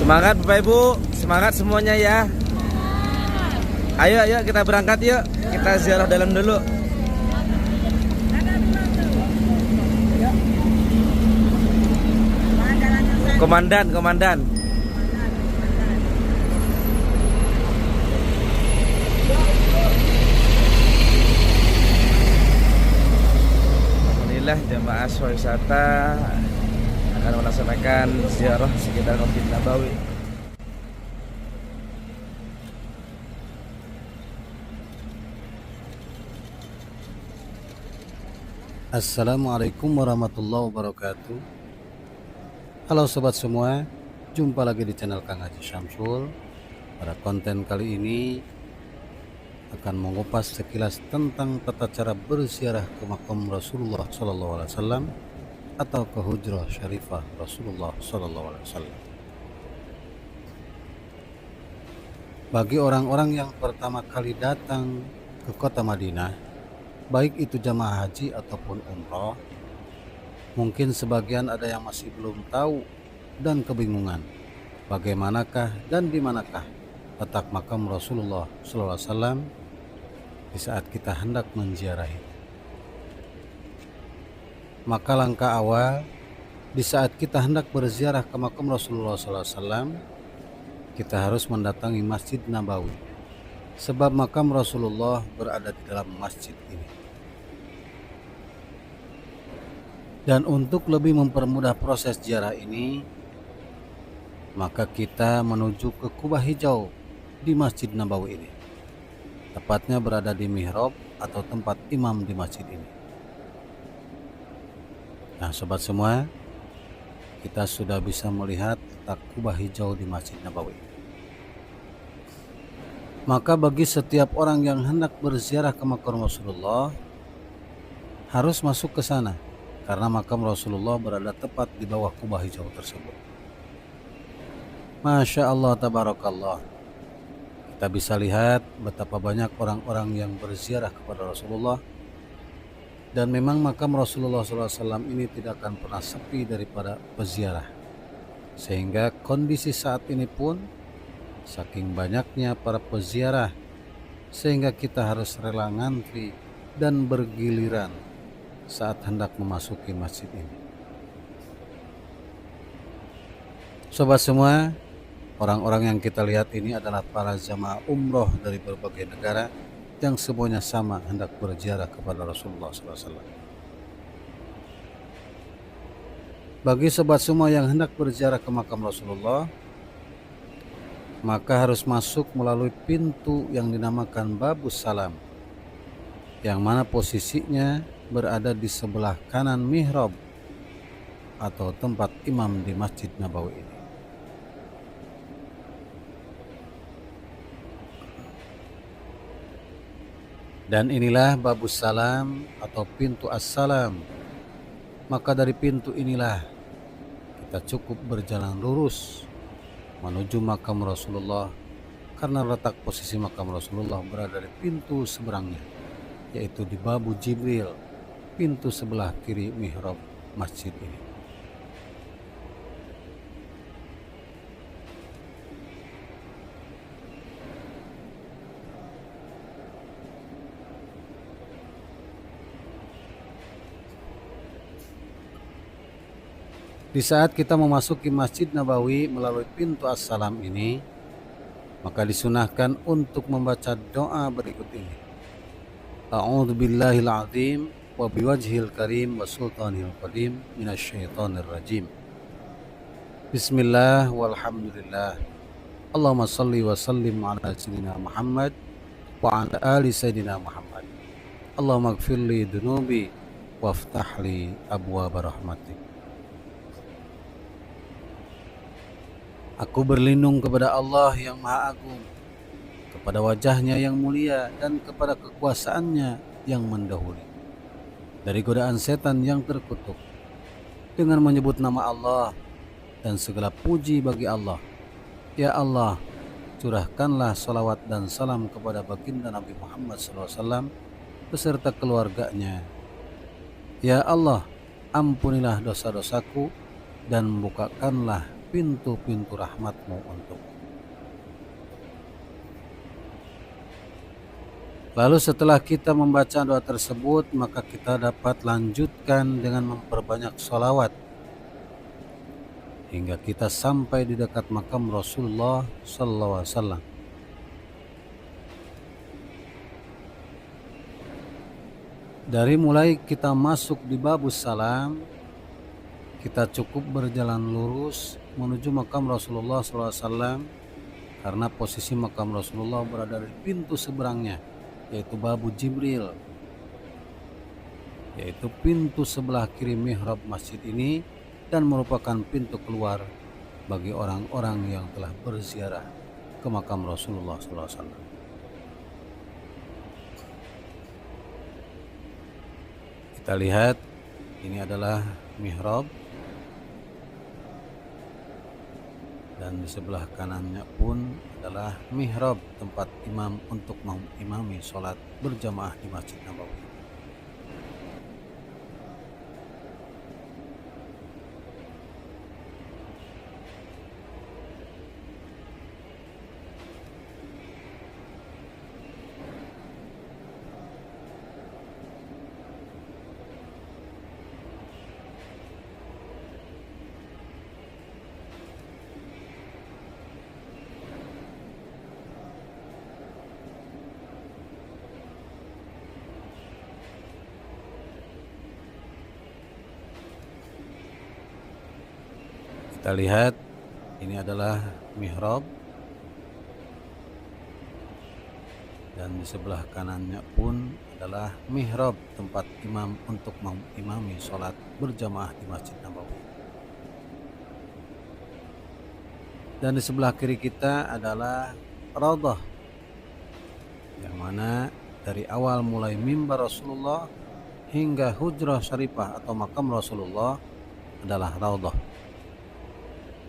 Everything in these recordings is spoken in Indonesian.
Semangat Bapak Ibu, semangat semuanya ya. Ayo kita berangkat yuk. Kita ziarah dalam dulu. Komandan. Alhamdulillah jamaah wisata akan melaksanakan ziarah sekitar Masjid Nabawi. Assalamualaikum warahmatullahi wabarakatuh. Halo sobat semua, jumpa lagi di channel Kang Haji Syamsul. Pada konten kali ini akan mengupas sekilas tentang tata cara berziarah ke makam Rasulullah SAW atau ke Hujrah Syarifah Rasulullah SAW. Bagi orang-orang yang pertama kali datang ke kota Madinah, baik itu jamaah haji ataupun umroh, mungkin sebagian ada yang masih belum tahu dan kebingungan bagaimanakah dan di manakah letak makam Rasulullah SAW di saat kita hendak menziarahi. Maka langkah awal di saat kita hendak berziarah ke makam Rasulullah SAW, kita harus mendatangi Masjid Nabawi, sebab makam Rasulullah berada di dalam masjid ini. Dan untuk lebih mempermudah proses ziarah ini, maka kita menuju ke kubah hijau di Masjid Nabawi ini. Tepatnya berada di mihrab atau tempat imam di masjid ini. Nah sobat semua, kita sudah bisa melihat letak kubah hijau di Masjid Nabawi. Maka bagi setiap orang yang hendak berziarah ke makam Rasulullah harus masuk ke sana, karena makam Rasulullah berada tepat di bawah kubah hijau tersebut. Masya Allah, tabarakallah. Kita bisa lihat betapa banyak orang-orang yang berziarah kepada Rasulullah. Dan memang makam Rasulullah SAW ini tidak akan pernah sepi daripada peziarah. Sehingga kondisi saat ini pun saking banyaknya para peziarah, sehingga kita harus rela ngantri dan bergiliran saat hendak memasuki masjid ini. Sobat semua, orang-orang yang kita lihat ini adalah para jamaah umroh dari berbagai negara yang semuanya sama hendak berziarah kepada Rasulullah SAW. Bagi sobat semua yang hendak berziarah ke makam Rasulullah, maka harus masuk melalui pintu yang dinamakan Babus Salam, yang mana posisinya berada di sebelah kanan mihrab atau tempat imam di Masjid Nabawi ini. Dan inilah Babus Salam atau pintu As-Salam. Maka dari pintu inilah kita cukup berjalan lurus menuju makam Rasulullah, karena letak posisi makam Rasulullah berada di pintu seberangnya, yaitu di Babu Jibril, pintu sebelah kiri mihrab masjid ini. Di saat kita memasuki Masjid Nabawi melalui pintu As-Salam ini, maka disunahkan untuk membaca doa berikut ini. A'udzubillahil azim wa biwajhil karim wa sultanil qadim minasyaitonir rajim. Bismillah walhamdulillah. Allahumma salli wa sallim ala sayyidina Muhammad wa ala ali sayyidina Muhammad. Allahumma ighfirli dunubi waftahli abwaaba rahmatik. Aku berlindung kepada Allah yang Maha Agung, kepada wajahnya yang mulia, dan kepada kekuasaannya yang mendahului, dari godaan setan yang terkutuk, dengan menyebut nama Allah, dan segala puji bagi Allah. Ya Allah, curahkanlah salawat dan salam kepada baginda Nabi Muhammad SAW beserta keluarganya. Ya Allah, ampunilah dosa-dosaku dan bukakanlah pintu-pintu rahmat-Mu untuk. Lalu setelah kita membaca doa tersebut, maka kita dapat lanjutkan dengan memperbanyak sholawat hingga kita sampai di dekat makam Rasulullah SAW. Dari mulai kita masuk di babus salam, kita cukup berjalan lurus menuju makam Rasulullah SAW, karena posisi makam Rasulullah berada di pintu seberangnya, yaitu babu Jibril, yaitu pintu sebelah kiri mihrab masjid ini, dan merupakan pintu keluar bagi orang-orang yang telah berziarah ke makam Rasulullah SAW. Kita lihat, ini adalah mihrab, dan di sebelah kanannya pun adalah mihrab, tempat imam untuk mengimami sholat berjamaah di Masjid Nabawi. Kita lihat, ini adalah mihrab, dan di sebelah kanannya pun adalah mihrab, tempat imam untuk mengimami sholat berjamaah di Masjid Nabawi. Dan di sebelah kiri kita adalah raudhah, yang mana dari awal mulai mimbar Rasulullah hingga hujrah syarifah atau makam Rasulullah adalah raudhah.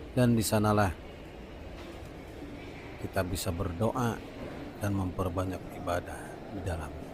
Dan di sanalah kita bisa berdoa dan memperbanyak ibadah di dalamnya.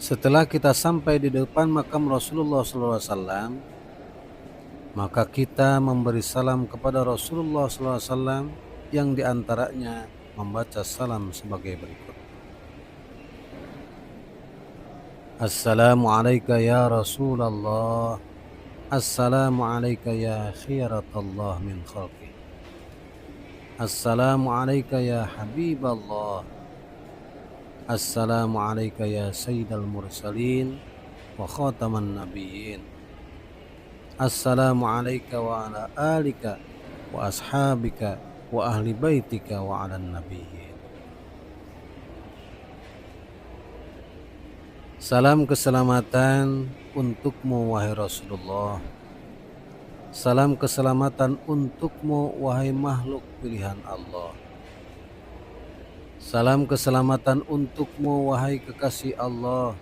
Setelah kita sampai di depan makam Rasulullah SAW, maka kita memberi salam kepada Rasulullah SAW, yang diantaranya membaca salam sebagai berikut. Assalamualaikum ya Rasulullah, Assalamualaikum ya khiyaratallah min khalqi, Assalamualaikum ya Habiballah, Assalamualaikum ya Sayyidal Mursalin wa Khataman Nabiyyin, Assalamualaikum wa ala alika wa ashabika wa ahli baitika wa ala nabiyyin. Salam keselamatan untukmu wahai Rasulullah. Salam keselamatan untukmu wahai makhluk pilihan Allah. Salam keselamatan untukmu wahai kekasih Allah.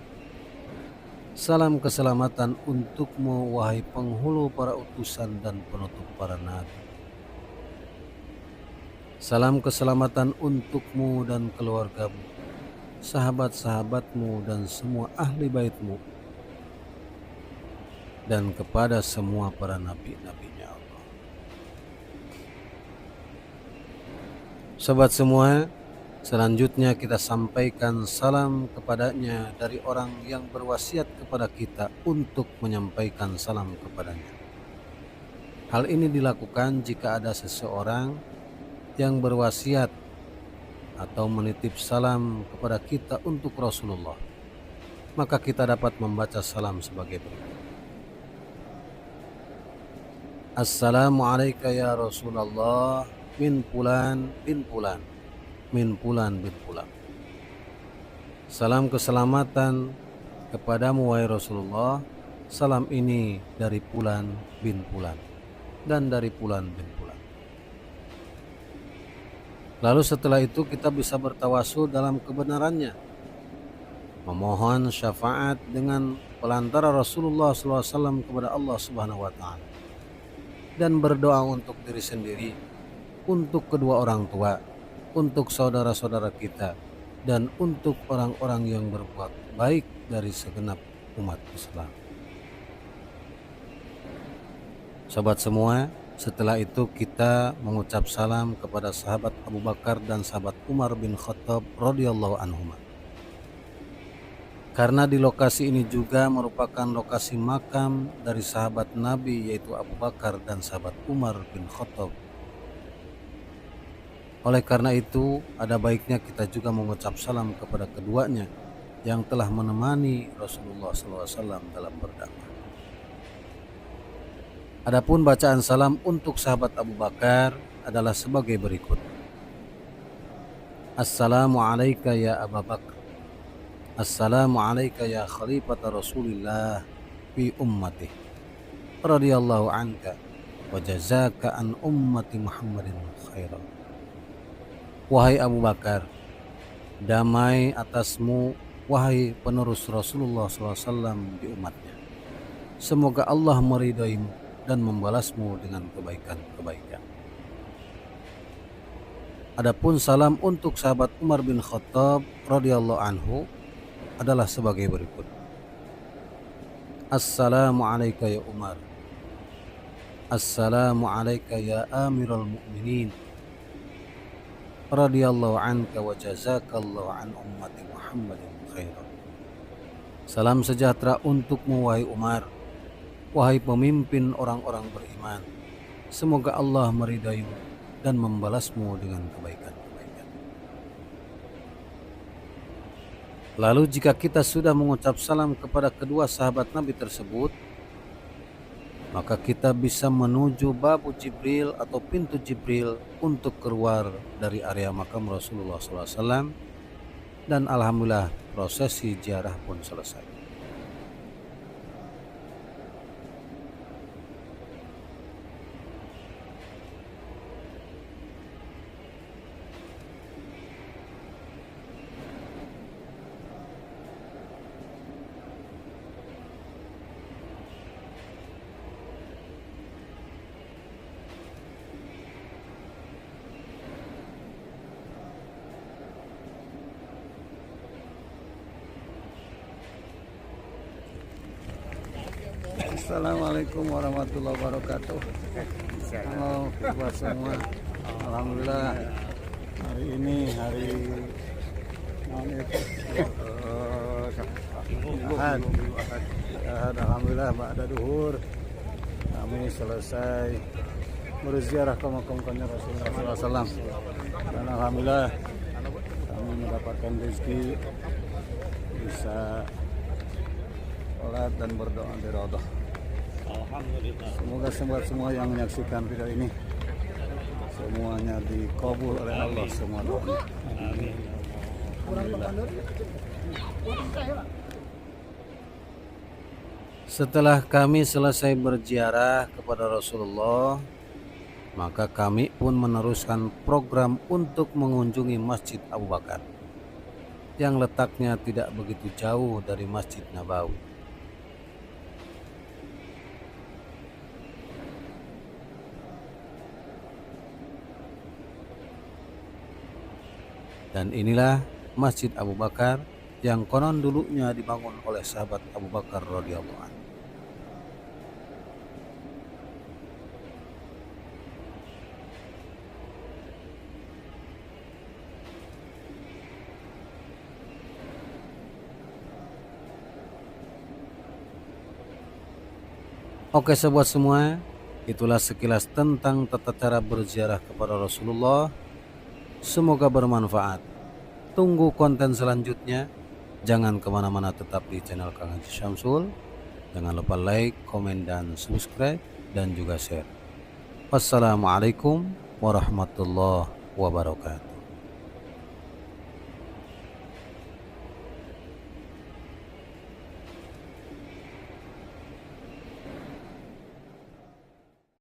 Salam keselamatan untukmu wahai penghulu para utusan dan penutup para nabi. Salam keselamatan untukmu dan keluargamu, sahabat-sahabatmu dan semua ahli baitmu, dan kepada semua para nabi-nabinya Allah. Sobat semua, selanjutnya kita sampaikan salam kepadanya dari orang yang berwasiat kepada kita untuk menyampaikan salam kepadanya. Hal ini dilakukan jika ada seseorang yang berwasiat atau menitip salam kepada kita untuk Rasulullah, maka kita dapat membaca salam sebagai berikut. Assalamualaikum ya Rasulullah min fulan bin fulan min fulan bin fulan. Salam keselamatan kepadamu wahai Rasulullah. Salam ini dari fulan bin fulan dan dari fulan bin fulan. Lalu setelah itu kita bisa bertawasul dalam kebenarannya, memohon syafaat dengan pelantara Rasulullah SAW kepada Allah Subhanahu wa Ta'ala, dan berdoa untuk diri sendiri, untuk kedua orang tua, untuk saudara-saudara kita, dan untuk orang-orang yang berbuat baik dari segenap umat Islam. Sobat semua, setelah itu kita mengucap salam kepada sahabat Abu Bakar dan sahabat Umar bin Khattab radhiyallahu anhuma. Karena di lokasi ini juga merupakan lokasi makam dari sahabat Nabi, yaitu Abu Bakar dan sahabat Umar bin Khattab. Oleh karena itu, ada baiknya kita juga mengucap salam kepada keduanya yang telah menemani Rasulullah SAW dalam berdakwah. Adapun bacaan salam untuk sahabat Abu Bakar adalah sebagai berikut. Assalamualaikum ya Abu Bakar. Assalamualaikum ya khalifata Rasulillah fi ummati. Radhiyallahu anka wa jazaka an ummati Muhammadin khairan. Wahai Abu Bakar, damai atasmu wahai penerus Rasulullah SAW di umatnya. Semoga Allah meridaimu dan membalasmu dengan kebaikan-kebaikan. Adapun salam untuk sahabat Umar bin Khattab radhiyallahu anhu adalah sebagai berikut. Assalamualaikum ya Umar. Assalamualaikum ya Amirul Mukminin. Radhiyallahu anka wa jazakallahu an ummati Muhammadin khairan. Salam sejahtera untukmu wahai Umar, wahai pemimpin orang-orang beriman. Semoga Allah meridaimu dan membalasmu dengan kebaikan-kebaikan. Lalu jika kita sudah mengucap salam kepada kedua sahabat Nabi tersebut, maka kita bisa menuju babu Jibril atau pintu Jibril untuk keluar dari area makam Rasulullah SAW, dan alhamdulillah prosesi ziarah pun selesai. Assalamualaikum warahmatullahi wabarakatuh. Halo buat semua. Alhamdulillah hari ini hari Ahad. Alhamdulillah ba'da duhur kami selesai berziarah ke makam Rasulullah SAW, dan alhamdulillah kami mendapatkan rezeki bisa sholat dan berdoa di Raudhah. Semoga semua yang menyaksikan video ini semuanya dikabul oleh Allah semua doanya. Amin. Setelah kami selesai berziarah kepada Rasulullah, maka kami pun meneruskan program untuk mengunjungi Masjid Abu Bakar yang letaknya tidak begitu jauh dari Masjid Nabawi. Dan inilah Masjid Abu Bakar yang konon dulunya dibangun oleh sahabat Abu Bakar radhiyallahu anhu. Oke sobat semua, itulah sekilas tentang tata cara berziarah kepada Rasulullah. Semoga bermanfaat. Tunggu konten selanjutnya. Jangan kemana-mana, tetap di channel Kang Haji Syamsul. Jangan lupa like, komen, dan subscribe, dan juga share. Wassalamualaikum warahmatullahi wabarakatuh.